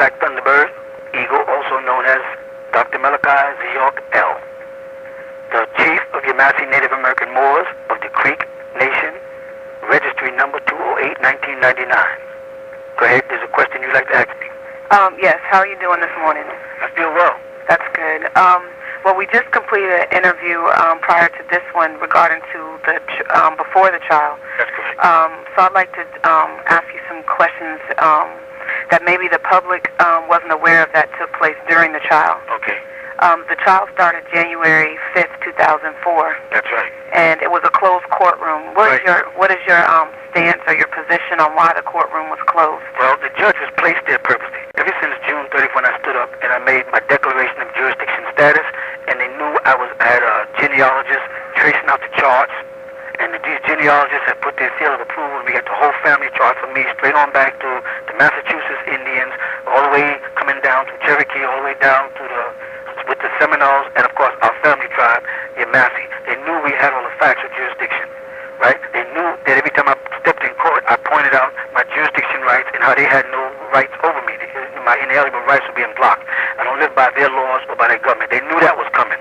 Black Thunderbird, Eagle, also known as Dr. Malachi York L., the Chief of Yamasee Native American Moors of the Creek Nation, registry number 208-1999. Go ahead, there's a question you'd like to ask me. Yes, how are you doing this morning? I feel well. That's good. Well, we just completed an interview prior to this one regarding to the before the trial. That's correct. So I'd like to ask you some questions that maybe the public wasn't aware of that took place during the trial. Okay. The trial started January 5th, 2004. That's right. And it was a closed courtroom. What is your stance or your position on why the courtroom was closed? Well, the judge was placed there purposely. Ever since June 30th when I stood up and I made my declaration of jurisdiction status, and they knew I had a genealogist tracing out the charts, and these genealogists had put their seal of approval, and we got the whole family chart from me straight on back to the Massachusetts Indians, all the way coming down to Cherokee, all the way down to with the Seminoles, and of course our family tribe, Yamasee. They knew we had all the facts of jurisdiction, right? They knew that every time I stepped in court, I pointed out my jurisdiction rights and how they had no rights over me. My inalienable rights were being blocked. I don't live by their laws or by their government. They knew that was coming.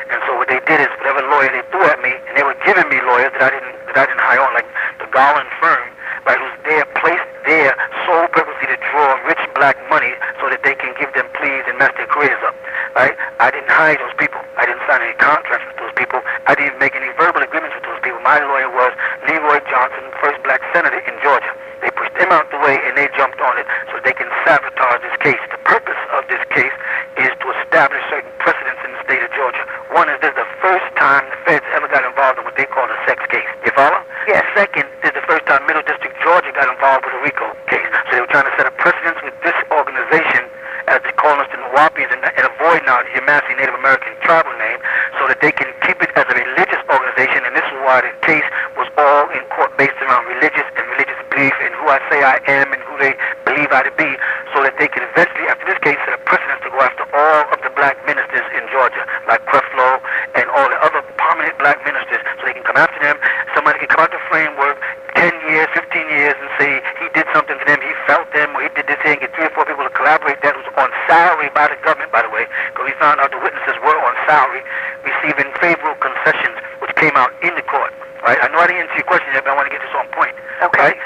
And so what they did is whatever lawyer they threw at me, and they were giving me lawyers that I didn't hire on, like the Garland firm, right, who's there, placed there sole purposely to draw rich black money so that they can give them pleas and mess their careers up, right? I didn't hire those people. I didn't sign any contracts with those people. I didn't make any verbal agreements with those people. My lawyer was Leroy Johnson, first black senator in Georgia. They pushed him out the way and they jumped on it so they can sabotage this case. The purpose of this case is to establish certain precedents in the state of Georgia. One is this is the first time the feds ever got involved in what they call a sex case. You follow? Yes. Second, this is the first time Middle District Georgia got involved with a RICO case. So they were trying to set a precedence with this organization, as they call us the Nuwabians, and avoid now the Yamasee Native American tribal name, so that they can keep it as a religious organization. And this is why the case was all in court based around religious and religious belief and who I say I am and who they believe I to be, so that they can eventually, after this case, set a precedence to go after all of the black ministers in Georgia, like Creflo and all the other prominent black ministers, so they can come after them. Somebody can come out the framework 10 years, 15 years and say he did something to them, he felt them, or he did this thing, get 3 or 4 people to collaborate that was on salary by the government, by the way, because we found out the witnesses were on salary, receiving favorable concessions, which came out in the court, right? I know I didn't answer your question yet, but I want to get this on point, okay? Right?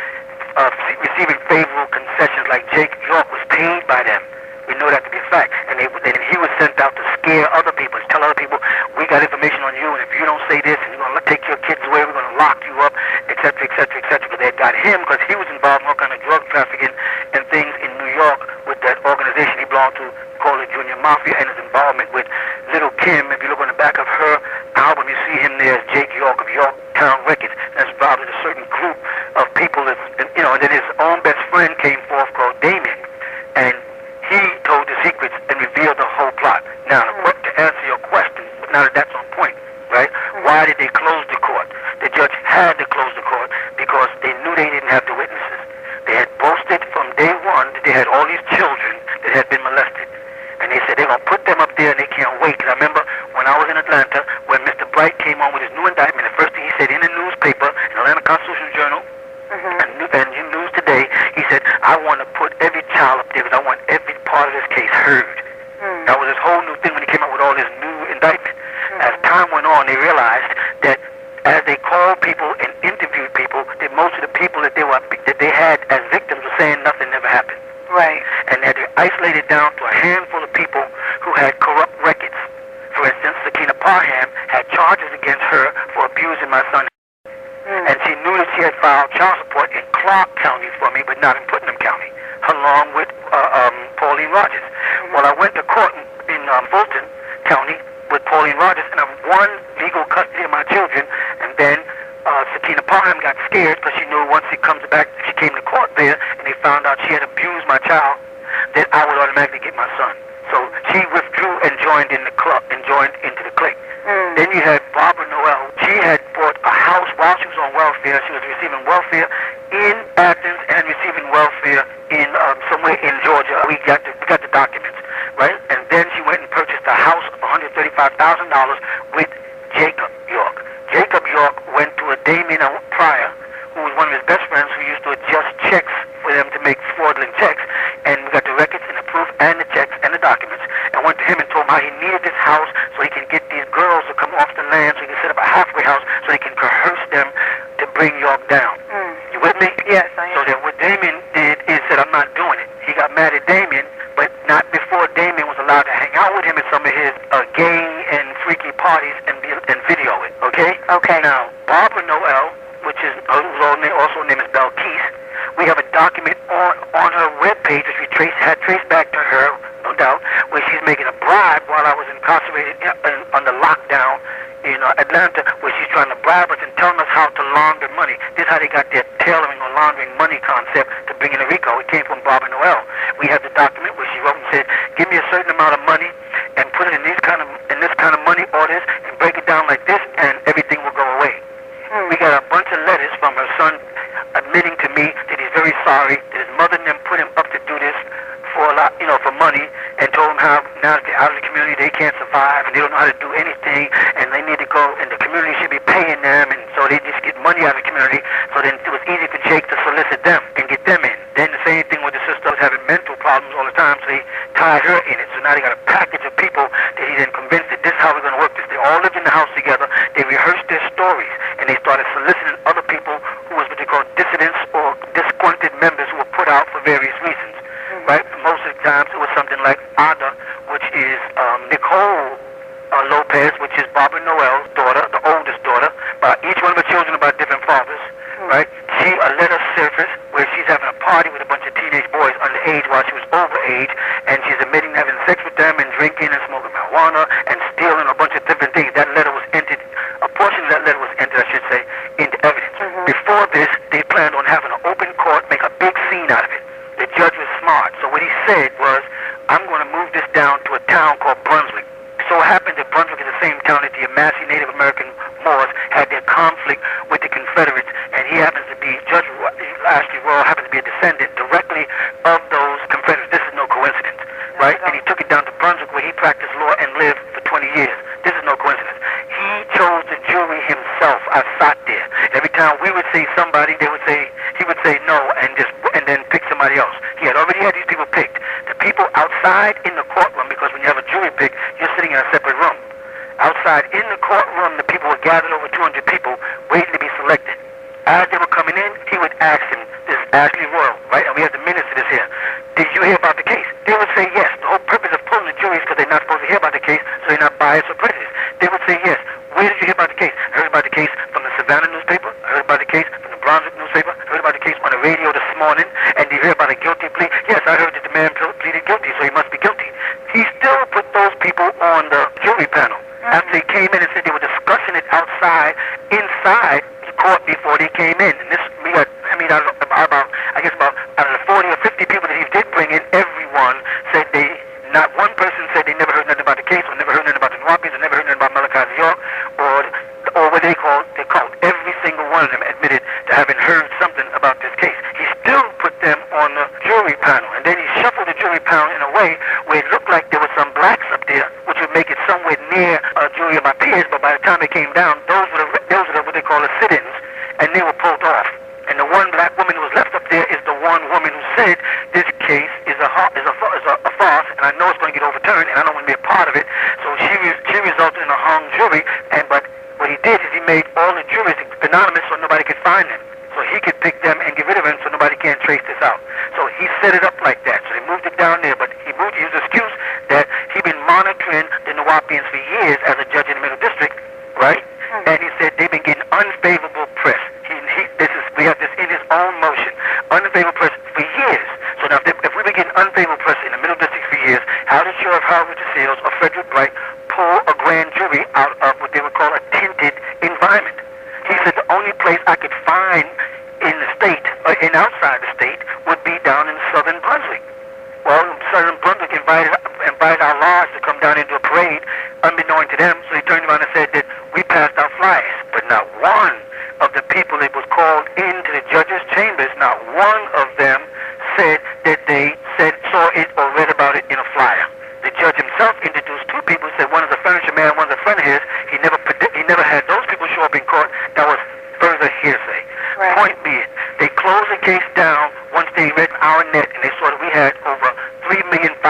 Receiving favorable concessions like Jake York was paid by them. We know that to be a fact. And he was sent out to scare other people, to tell other people, we got information on you, and if you don't say this, and you're going to take your kids away, we're going to lock you up, etc., etc., etc. But they got him because he was involved in all kind of drug trafficking and things in New York with that organization he belonged to called the Junior Mafia, and his involvement with Little Kim. If you look on the back of her album, you see him there as Jake York of Yorktown Records. That's involved in a certain group of people that, and then his own best friend came forth called Damien, and he told the secrets and revealed the whole plot. Now, to answer your question, now that that's on point, right? Why did they close the court? The judge had to close the court because they knew they didn't have the witnesses. They had boasted from day one that they had all these children that had been molested. And they said they're going to put them up there and they can't wait. Because I remember when I was in Atlanta, when Mr. Bright came on with his new indictment, the first thing he said in the newspaper, in Atlanta Constitution Journal, and in News Today, he said, I want to put every child up there because I want every part of this case heard. That was his whole new thing when he came out with all this new indictment. As time went on, they realized that as they called people and interviewed people, that most of the people that they had as victims were saying nothing ever happened. Right. And that they isolated down to a handful of people who had corrupt records. For instance, Sakina Parham had charges against her for abusing my son. And she knew that she had filed child support in Clark County for me, but not in Putnam County, along with Pauline Rogers. Well, I went to court in Fulton County with Pauline Rogers, and I won legal custody of my children. And then Sakina Parham got scared because she knew once she comes back, she came to court there, and they found out she had abused my child, that I would automatically get my son. So she withdrew and joined in the club and joined into the clique. Then you had Barbara Noel. She had bought a house while she was on welfare. She was receiving welfare in Athens and receiving welfare in somewhere in Georgia. We got the documents, right? And then she went and purchased a house of $135,000 with Jacob York. Jacob York went to a Damien Pryor, who was one of his best friends, who used to adjust checks for them to make fraudulent checks. And we got the records and the proof and the checks and the documents, and went to him and told him how he needed this house so he can get these girls to come off the land, so he can set up a halfway house so he can coerce them to bring York down. You with me? Yes, I am. So then what Damien did is said, I'm not doing it. He got mad at Damien, but not before Damien was allowed to hang out with him at some of his gay and freaky parties and video it, okay? Okay. Now, Barbara Noel, which is also named as Belkis, we have a document on her webpage which we had traced back to her, no doubt, where she's making a bribe while I was incarcerated under lockdown in Atlanta, where she's trying to bribe us and telling us how to launder money. This is how they got their tailoring or laundering money concept to bring in a RICO. It came from Barbara Noel. We have the document where she wrote and said, give me a certain amount of money and put it in this kind of money orders and break it down like this, and everything will go away. We got a bunch of letters from her son admitting to me that he's very sorry, that his mother and them put him up to do this for a lot, for money, and told him how now that they're out of the community they can't survive and they don't know how to do anything, and they need to go, and the community should be paying them, and so they just get money out of the community. So then it was easy for Jake to solicit them and get them in. Then the same thing with the sister was having mental problems all the time, so they tied her in it. So now they got a package of people that he then convinced that this is how we're going to work this. They all lived in the house together. They rehearsed their stories, and they started soliciting other people who was what they call dissidents or disgruntled members who were put out for various reasons. Right? Most of the times it was something like Ada, which is Nicole Lopez, which is Barbara Noel's daughter, the oldest daughter. But each one of her children about different fathers. Right? A letter surfaced where she's having a party with a bunch of teenage boys underage while she was overage, and she's admitting having sex with them and drinking and smoking marijuana and stealing a bunch of different things. That letter was entered, a portion of that letter was entered, I should say, into evidence. Before this, they planned on having an open court, make a big scene out of it. The judge was smart, so what he said was, I'm going to move this down to a town called Brunswick. So it happened that Brunswick is the same town that the Yamasee Native American Moors had their conflict with the Confederates, and he happens to be, Judge Ashley Royal happens to be a descendant directly of those Confederates. This is no coincidence, right? And he took it down to Brunswick where he practiced law and lived for 20 years. This is no coincidence. He chose the jury himself. I sat there. Every time we would say somebody, he would say no and then pick somebody else. He had already had these people picked. The people outside in the courtroom, because when you have a jury pick, you're sitting in a separate room. Outside in the courtroom, the people were gathered, over 200 people, waiting to be selected. As they were coming in, he would ask them, this is Ashley Royal, right? And we have the minutes of this here. Did you hear about the case? They would say yes. The whole purpose of pulling the jury is because they're not supposed to hear about the case, so they're not biased or prejudiced. They would say yes. Where did you hear about the case? I heard about the case from the Savannah newspaper. I heard about the case from the Brunswick newspaper. I heard about the case on the radio this morning. And did you hear about a guilty plea? Yes, I heard that the man pleaded guilty, so he must be guilty. He still put those people on the jury panel. After they came in and said they were discussing it inside the court before they came in. And this, out of the 40 or 50 people that he did bring in, everyone said not one person said they never heard nothing about the case, or never heard nothing about the Nuwabians, or never heard nothing about Malachi York, or what they called. Every single one of them admitted to having heard something about this case. He still put them on the jury panel, and then he shuffled the jury panel in a way where it looked like there were some blacks up there, which would make it somewhere near a jury of my peers. But by the time it came down, those were what they call the sit-ins, and they were pulled off. And the one black woman who was left up there is the one woman who said this case is a farce, and I know it's going to get overturned, and I don't want to be a part of it. So she resulted in a hung jury. But what he did is he made all the juries anonymous so nobody could find them. So he could pick them and get rid of them so nobody can trace this out. So he set it up like that. So they moved it down there, but he moved his excuse that he'd been monitoring the Nuwaubians for years as a judge in the Middle District, right? And he said they've been getting unfavorable press. We have this in his own motion. Unfavorable press for years. So now if we've been getting unfavorable press in the Middle District for years, how did Sheriff Howard Sales or Frederick Bright pull a grand jury out of what they would call a tinted environment? He said the only place I could find in the state, or in outside the state, would be down in southern Brunswick. Well, southern Brunswick invited our lodge to come down into a parade, unbeknown to them, so he turned around and said that we passed out flyers. But not one of the people that was called into the judge's chambers, not one of them said that they saw it or read about it in a flyer. The judge himself introduced two people. Said one is a furniture man, one's a friend of his. He never had those people show up in court. That was further hearsay. Right. Point being, they closed the case down once they read our net, and they saw that we had over 3,500,000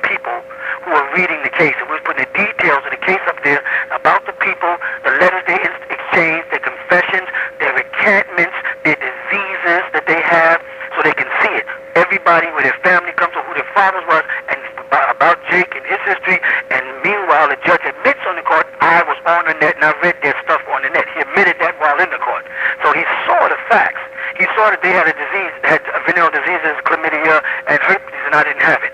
people who were reading the case. And we was putting the details of the case up there about the people, the letters they exchanged, their confessions, their recantments, their diseases that they have, so they can see it. Everybody, where their family comes from, who their fathers was, and about Jake and his history. And meanwhile, the judge admits on the court, I was on the net and I read their stuff on the net. He admitted that while in the court. So he saw the facts. He saw that they had a disease, had venereal diseases, chlamydia, and herpes, and I didn't have it.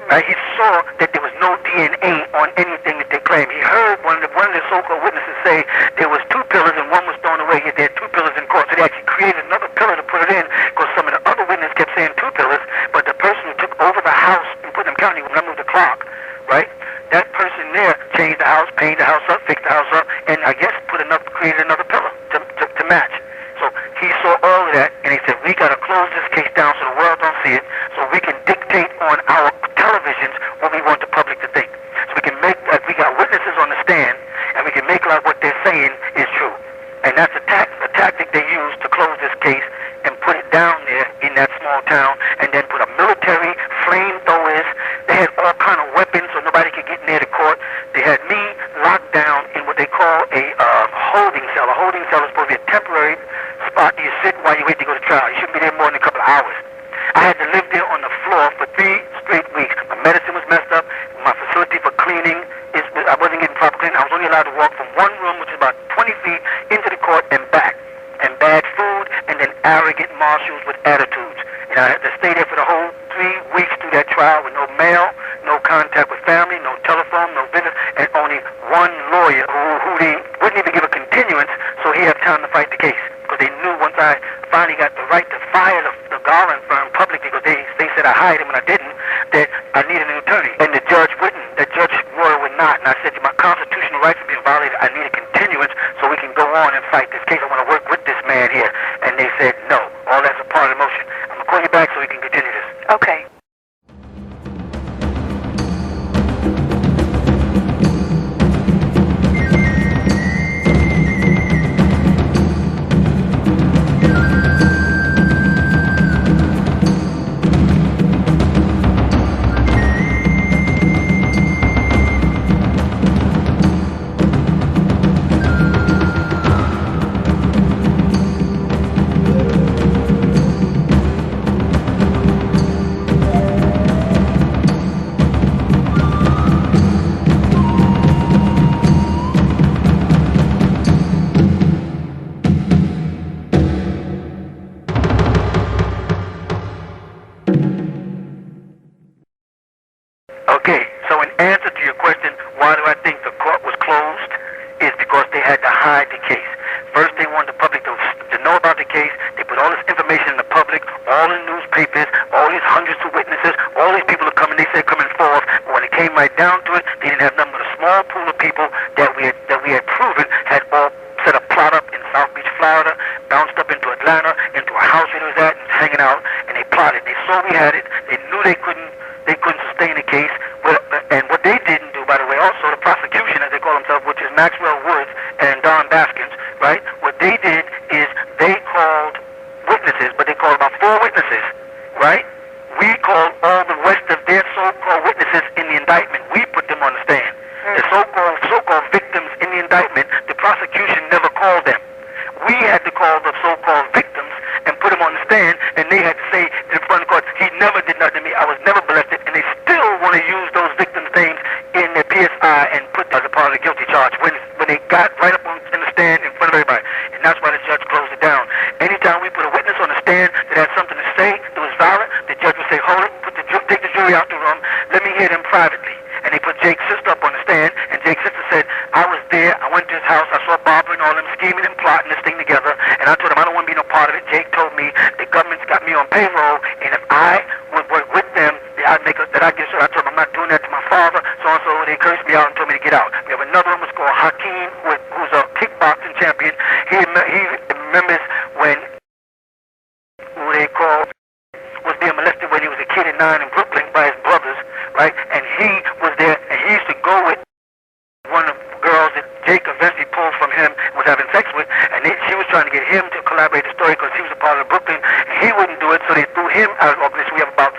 Right? He saw that there was no DNA on anything that they claimed. He heard one of the so-called witnesses say there was 2 pillars and one was thrown away. Yet there are 2 pillars in court. So they actually created another pillar to put it in, because some of the other witnesses kept saying 2 pillars, but the person who took over the house in Putnam County, when I moved the clock, right? That person there changed the house, painted the house up, fixed the house up, and I guess created another pillar to match. So he saw all of that, and he said, we got to close this case down so the world don't see it, so we can dictate on our televisions what we want the public to think. So we can make, like, we got witnesses on the stand, and we can make like what they're saying is true. And that's a tactic they use to close this case and put it down there in that small town, and then put a military, flamethrowers. They had all kind of weapons so nobody could get near the court. They had me locked down in what they call a holding cell. A holding cell is supposed to be a temporary spot you sit while you wait to go to trial. You shouldn't be there more than a couple of hours. I had to live there on the floor for 3 straight weeks. My medicine was messed up. My facility for cleaning, I wasn't getting proper cleaning. I was only allowed to walk from one room, which is about 20 feet, into the court and back. And bad food, and then arrogant marshals with attitudes. And I had to stay there for the whole 3 weeks through that trial with no mail, no contact with family, no telephone, no business, and only one lawyer who they wouldn't even give a continuance so he had time to fight the case. Because they knew once I finally got the right to fire the Garland firm publicly, because they said I hired him and I didn't, that I needed an attorney. And the judge wouldn't. The judge Roy would not. And I said, my constitutional rights are being violated. I need a continuance so we can go on and fight this case. I want to work with this man here. And they said, no. All that's a part of the motion. I'm going to call you back so we can continue this. Okay. Okay, so in answer to your question, why do I think the court was closed, is because they had to hide the case. First, they wanted the public to know about the case. They put all this information in the public, all in newspapers, all these hundreds of witnesses, all these people are coming, they said coming forth. But when it came right down to it, they didn't have nothing but a small pool of people that we had proven had all set a plot up in South Beach, Florida, bounced up into Atlanta, into a house where it was at, and hanging out, and they plotted. They saw we had it. They knew they couldn't sustain the case. And what they didn't do, by the way, also the prosecution, as they call themselves, which is Maxwell Woods and Don Baskins, right? What they did is they called witnesses, but they called about 4 witnesses, right? We called all the rest of their so-called witnesses in the indictment. We put them on the stand. The so-called victims in the indictment, the prosecution never called them. We had to call the so-called victims and put them on the stand, and they had to say in front of the court, he never did nothing to me, I was never molested, and they still want to use those victims' names in their PSI and put as a part of the guilty charge when they got right up in the stand in front of everybody. And that's why the judge closed it down. Anytime we put a witness on the stand that had something to say that was valid, the judge would say, hold it, take the jury out the room, let me hear them privately. And they put Jake's sister up on the stand, and Jake's sister said, I was there, I went to his house, I saw Barbara and all them scheming and plotting this thing together, and I told him I don't want to be no part of it. Jake told me the government's got me on payroll, and if I would work with them, I told him I'm not doing that to my father, so they cursed me out and told me to get out. We have another one who's called Hakeem, who's a kickboxing champion. He remembers when who they call was being molested when he was a kid at 9 in Brooklyn by his brothers, right? And he was there, and he used to go with one of the girls that Jake eventually pulled from him, was having sex with, and she was trying to get him to collaborate the story because he was a part of Brooklyn. He wouldn't do it, so they threw him out of the organization. We have about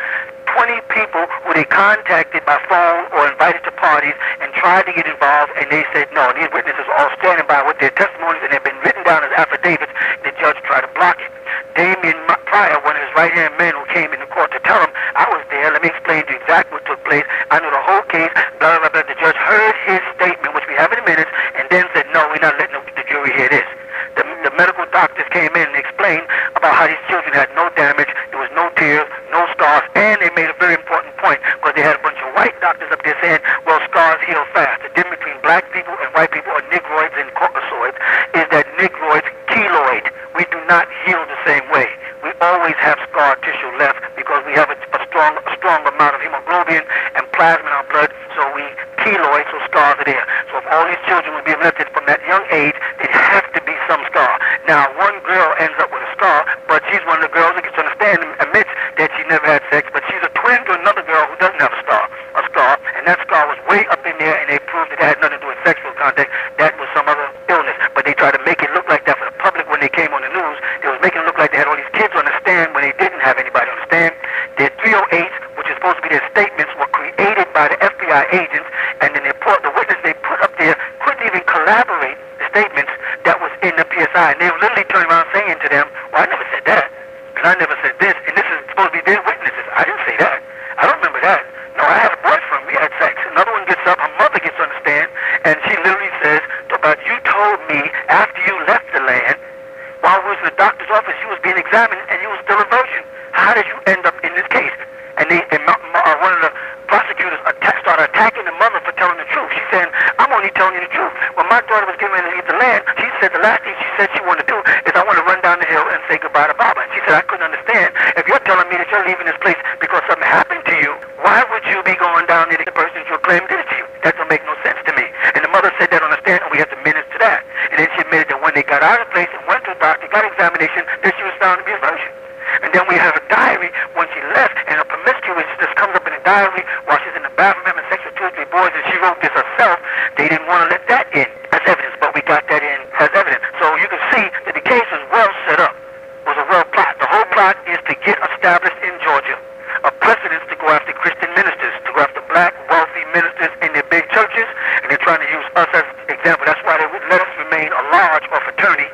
20 people who they contact contacted by phone or invited to parties and tried to get involved, and they said no. These witnesses are all standing by with their testimonies, and they've been written down as affidavits. The judge tried to block it. Damien Pryor, one of his right-hand men who came into court to tell him, I was there, let me explain to you exactly what took place. I know the whole case, blah, blah, blah. The judge heard his statement, which we have in a minute, and then said, no, we're not letting the jury hear this. The medical doctors came in and explained about how these children had no damage, there was no tears, no scars, and they made a very important point, because they had a bunch of white doctors up there saying, well, scars heal fast. The difference between black people and white people, or negroids and caucasoids, is that negroids keloid. We do not heal the same way. We always have scar tissue left because we have a strong amount of hemoglobin and plasma in our blood, so we keloid, so scars are there. So if all these children would be lifted from that young age, there'd have to be some scar. Now, one girl ends up with a scar, but she's one of the girls that gets to understand and admits that she never had sex, but she's a twin to another girl who doesn't have a scar, and that scar was way up in there, and they proved that it had nothing to do with sexual contact. That was some other illness, but they tried to make it look like that for the public when they came on the news. They was making it look like they had all these kids on the stand when they didn't have anybody on the stand. Their 308s, which is supposed to be their statements, were created by the FBI agents, and then the witness they put up there couldn't even collaborate the statements that was in the PSI, and they were literally turning around saying to them, well, I never said that, and I never said this, and this is supposed to be their witnesses. I didn't say that. I don't remember that. No, I had a boyfriend. We had sex. Another one gets up, her mother gets on the stand, and she literally says, about you told me after you left the land, while we was in the doctor's office, you was being examined, and you was still a virgin. How did you end up in this case? And one of the prosecutors started attacking the mother for telling the truth. She said, I'm only telling you the truth. When my daughter was getting ready to leave the land, she said the last thing she said she wanted to do is I want to run down the hill and say goodbye to Baba. And she said, I couldn't understand. If you're telling me that you're leaving this place because something happened to you, why would you be going down there to the person you claim did it to you? That don't make no sense to me. And the mother said that on the stand, and we had the minutes to that. And then she admitted that when they got out of the place and went to the doctor, got examination, that she was found to be a virgin. And then we have a diary when she left, and her promiscuous just comes up in a diary while she's in the bathroom having sex with 2 or 3 boys, and she wrote this herself. They didn't want to let that in as evidence, but we got that in as evidence. So you can see that the case was well set up. It was a well plot. The whole plot is to get established in Georgia a precedence to go after Christian ministers, to go after black, wealthy ministers in their big churches, and they're trying to use us as an example. That's why they would let us remain a lodge or fraternity.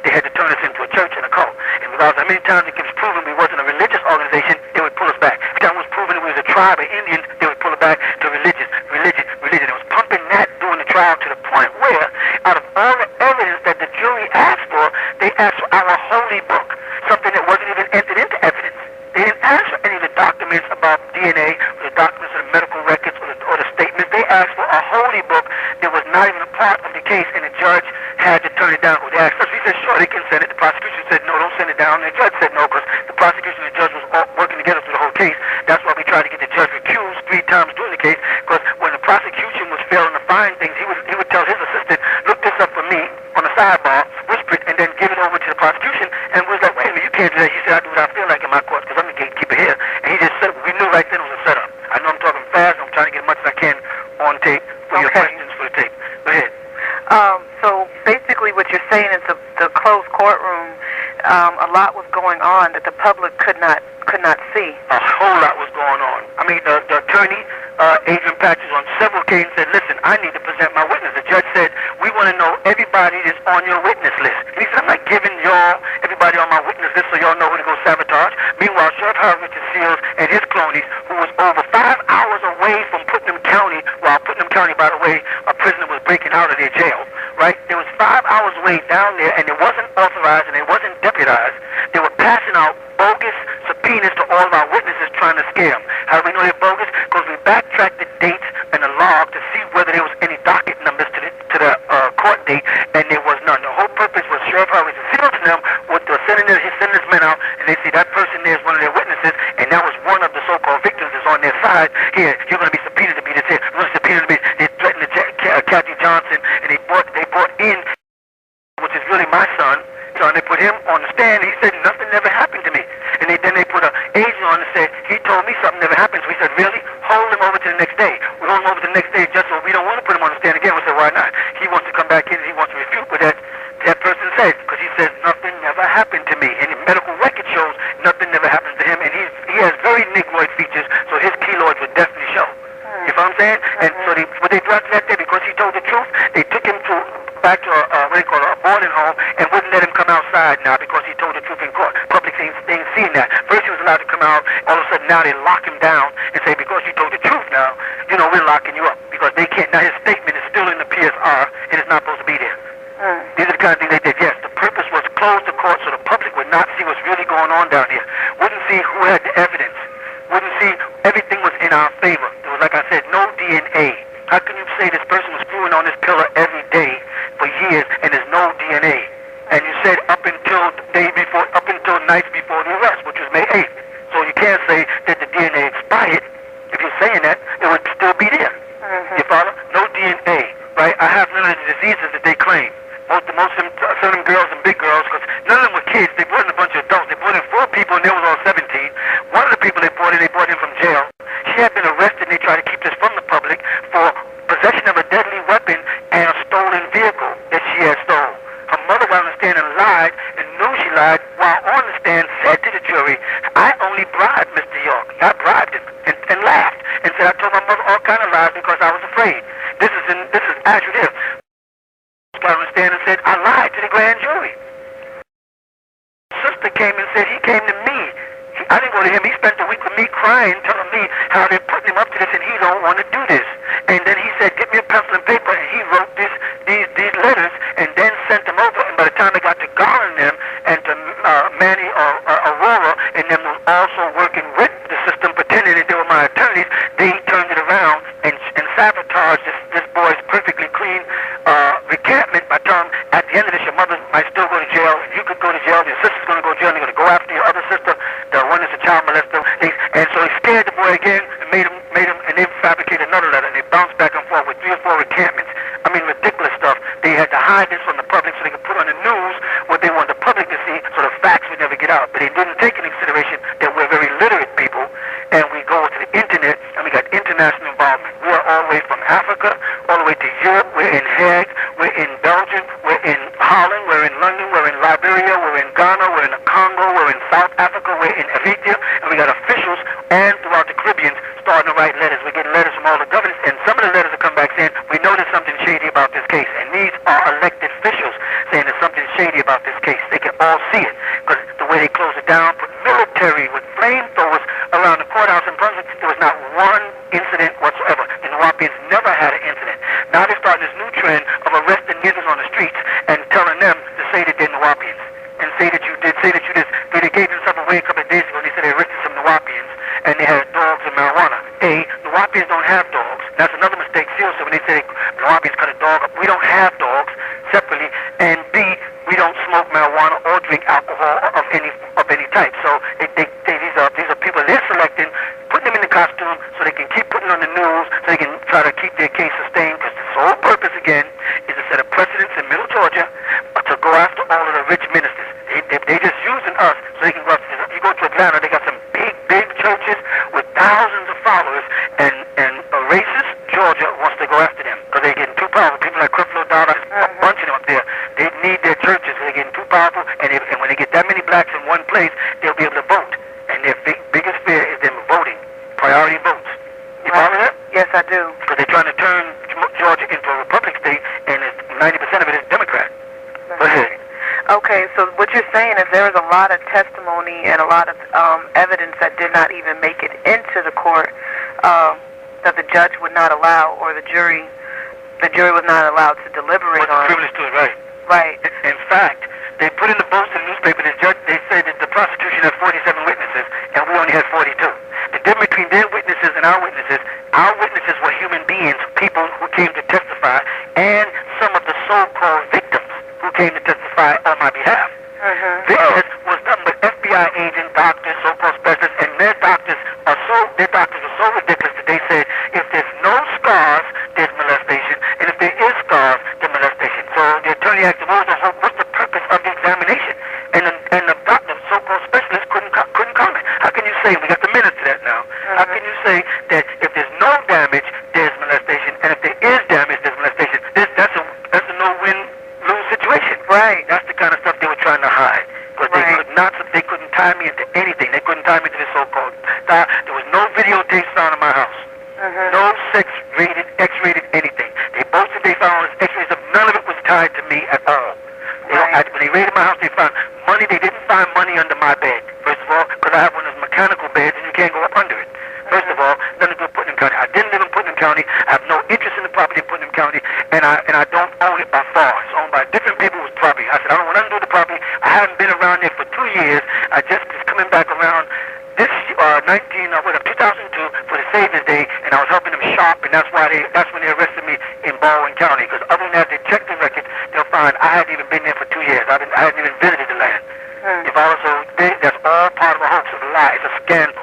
They had to turn us into a church and a cult. And regardless how many times it was proven we wasn't a religious organization, they would pull us back. Every time it was proven we was a tribe of Indians, they would pull it back to religion. It was pumping that during the trial to the point where, out of all the evidence that the jury asked for, they asked for our holy book, something that wasn't even entered into evidence. They didn't ask for any of the documents about DNA, or the documents of the medical records, or the statements. They asked for a holy book that was not even a part of the case, and the judge had to turn it down. They asked us, we said, sure, they can send it. The prosecution said, no, don't send it down. And the judge said no, because the prosecution and the judge was all working together through the whole case. That's why we tried to get the judge recused 3 times during the case, because when the prosecution was failing to find things, he would tell his assistant, look this up for me on the sidebar, whisper it, and then give it over to the prosecution. And we was like, wait a minute, you can't do that. He said, I do what I feel like in my court, because I'm the gatekeeper here. And he just said, we knew right then it was a setup. I know I'm talking fast. I'm trying to get as much as I can on tape for your questions for the tape. Go ahead. So basically what you're saying is the closed courtroom, a lot was going on that the public could not see. A whole lot was going on. I mean, the attorney, Adrian Patches, on several occasions said, listen, I need to present my witness. The judge said, we want to know everybody that's on your witness list. And he said, I'm not giving y'all everybody on my witness list so y'all know who to go sabotage. Meanwhile, Sheriff Howard Richard Seals and his cronies, who was over 5 hours away from Putnam County, while Putnam County, by the way, a prisoner was breaking out of their jail, right? It was 5 hours away down there, and it wasn't authorized and it wasn't deputized. They were passing out bogus subpoenas to all of our witnesses trying to scare them. How do we know they're bogus? Because we backtracked the dates and the log to see whether there was any docket numbers to the court date, and there was none. The whole purpose was Sheriff Howard Seals to them with sending his men out, and they see that person there is one of their witnesses, and that was one of the so-called victims that's on their side. Here, you're going to be subpoenaed to be this here. You're going to be subpoenaed to be. They threatened Kathy Johnson, and they brought in, which is really my son. So they put him on the stand. He said nothing never happened to me. And then they put an agent on and said he told me something never happened. So we said, really? Hold him over to the next day. We hold him over to the next day just so we don't want to put him on the stand again. We said, why not? He wants to come back in and he wants to refute what that person said, because he says nothing never happened to me. And the medical record shows nothing never happens to him. And he has very negroid features, so his keloids would definitely show. know what I'm saying? And so what they brought that day because he told the truth, they took him back to what they call a boarding home and wouldn't let him come outside now because he told the truth in court. Public ain't seeing that. First he was allowed to come out. All of a sudden now they lock him down and say because you told the truth now, we're locking you up because they can't. Now his statement is still in the PSR and it's not supposed to be there. These are the kind of things they did. Yes, the purpose was to close the court so the public would not see what's really going on down here. Wouldn't see who had the evidence. Wouldn't see everything was in our favor. There was, like I said, no DNA. How can you say this person was screwing on this pillar every day for years and there's no DNA? And you said up until nights before the arrest, which was May 8th. So you can't say that the DNA expired. If you're saying that, it would still be there. You follow? No DNA, right? I have none of the diseases that they claim. Some of them girls and big girls, because none of them were kids. They brought in a bunch of adults. They brought in 4 people and they was all 17. One of the people they brought in from jail. She had been arrested and they tried to keep this from the public for possession of a deadly weapon and a stolen vehicle that she had stolen. Her mother was on the stand and lied and knew she lied while on the stand said to the jury, I only bribed Mr. York. I bribed him and laughed and said I told my mother all kind of lies because I was afraid. This is adjective. Got on the stand and said, I lied to the grand jury. Sister came and said he came to me. I didn't go to him. He spent the week with me crying, telling me how they're putting him up to this and he don't want to do this. And then he said, get me a pencil and paper, and he wrote these letters and then sent them over. And by the time they got to Gar and them and to Manny or Aurora and them was also working with the system, pretending that they were my attorneys, they turned it around and sabotaged this boy's perfectly clean recantment by telling him, at the end of this, your mother might still go to jail. You could go to jail. Your sister's going to go to jail. And they're going to go after your other sister, the one that's a child molester. And so they scared the boy again and made him, and they fabricated another letter. And they bounced back and forth with 3 or 4 recantments. I mean, ridiculous stuff. They had to hide this from the public so they could put on the news what they wanted the public to see so the facts would never get out. But they didn't take into consideration that we're very literate people and we go to the internet and we got international involvement. We are all the way from Africa, all the way to Europe. We're in Hague, we're in Belgium, we're in Holland, we're in London, we're in Liberia, we're in Ghana, we're in the Congo, we're in South Africa, we're in Eritrea, and we got officials and throughout the Caribbean starting to write letters. We're getting letters from all the governors, and some of the letters will come back saying, we know there's something shady about this case. And these are elected officials saying there's something shady about this case. They can all see it, because the way they close it down, put military with flamethrowers around the courthouse in Brunswick, there was not one incident whatsoever. The Nuwabians never had an incident. Now they're starting this new trend of arresting niggas on the streets and telling them to say that they're Nuwabians and say that you did, say that you did. They gave themselves away a couple of days ago and they said they arrested some Nuwabians and they had dogs and marijuana. Nuwabians don't have dogs. That's another mistake seriously when they say Nuwabians cut a dog up. We don't have dogs separately, and B, we don't smoke marijuana or drink alcohol of any type. So these are people they're selecting, putting them in the costume so they can keep putting on the news, so they can try to keep their case sustained, because the sole purpose again is to set a precedence in Middle Georgia to go after all of the rich ministers. They just using us so they can go after. You go to Atlanta, they got some big churches with thousands of followers, and a racist Georgia wants to go after them because they're getting too powerful. People like Creflo Dollar, a bunch of them up there, they need their churches. They're getting too powerful, and when they get that many blacks in one place, they'll be able to vote. And their biggest fear is them voting, priority votes. You follow that? Yes, I do. Because they're trying to turn Georgia into a republic state, and 90% of it is Democrat. Go ahead. Okay, so what you're saying is there was a lot of testimony and a lot of evidence that did not even make it into the court, that the judge would not allow, or the jury was not allowed to deliberate on. Privilege to it, right? Right. In fact, they put in the votes in the newspaper. The judge, they said that the prosecution had 47 witnesses, and we only had 42. The difference between their witnesses and our witnesses were human beings, people who came to testify, and some of the so-called victims who came to testify on my behalf. This was done with FBI agents, doctors, so-called specialists, and their doctors were so ridiculous that they said if there's no scars, there's molestation, and if there is scars, there's molestation. So the attorney asked them, what's the purpose of the examination? And the doctor, so-called specialist, couldn't comment. How can you say, we got the minutes to that now, how can you say that if there's no damage, there's molestation, and if there is damage, there's molestation? That's a no-win-lose situation. Right. That's the kind of stuff they were trying to hide. Because they couldn't tie me into anything. They couldn't tie me into this so-called. There was no videotapes found in my house. No X-rated anything. They boasted they found X-rays of none of it was tied to me at all. When they raided my house, they found money. They didn't find money under my bed, first of all, because I have one of those mechanical beds and you can't go up under it. First of all, nothing to do with Putnam County. I didn't live in Putnam County. I have no interest in the property in Putnam County, and I don't own it by far. It's owned by different people's property. I said, I don't want nothing to do with the property. I haven't been around there for 2 years. I just is coming back around this 2002 for the Savior's Day, and I was helping them shop, and that's when they arrested me in Baldwin County. Because other than that, they checked the records, they'll find I hadn't even been there for 2 years. I hadn't even visited the land. If I was that's all part of a hoax, of a lie. It's a scandal.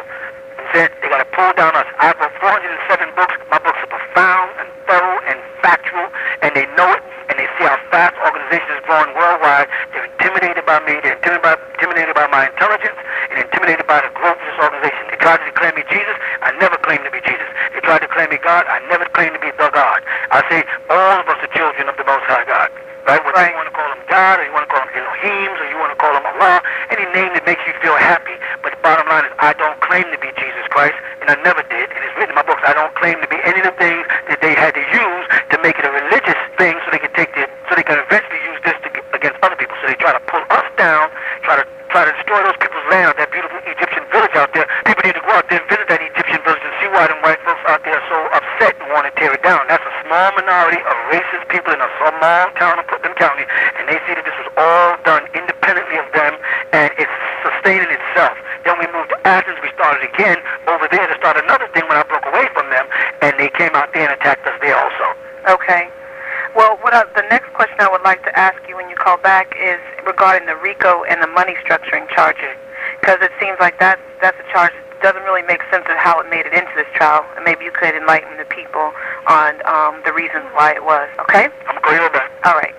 They got to pull down us. I wrote 407 books. My books are profound and thorough and factual, and they know it, and they see how fast organizations is growing worldwide. They're intimidated by me. They're intimidated by my intelligence, and intimidated by the growth of this organization. They tried to declare me Jesus. I never claimed to be Jesus. They tried to declare me God. I never claimed to be the God. I say all of us are children of the Most High God. Right? Whether you want to call him God, or you want to call him Elohim, or you want to call him Allah, any name that makes you feel happy. But the bottom line is, I don't claim to be Jesus Christ, and I never did. And it's written in my books, I don't claim to be any of the things that they had to use to make it a religious thing, so they can eventually use this against other people. So they try to pull us down, try to destroy those people's land, that beautiful Egyptian village out there. People need to go out there and visit that Egyptian village and see why them white folks out there are so upset and want to tear it down. That's a small minority of racist people in a small town of Putnam County, and they see that this was all done independently of them, and it's sustaining itself. Then we moved to Athens. We started again over there to start another thing when I broke away from them, and they came out there and attacked us there also. Okay. Well, the next question I would like to ask you when you call back is regarding the RICO and the money structuring charges, because it seems like that's a charge that doesn't really make sense of how it made it into this trial, and maybe you could enlighten the people on the reasons why it was. Okay? I'm going to go back. All right.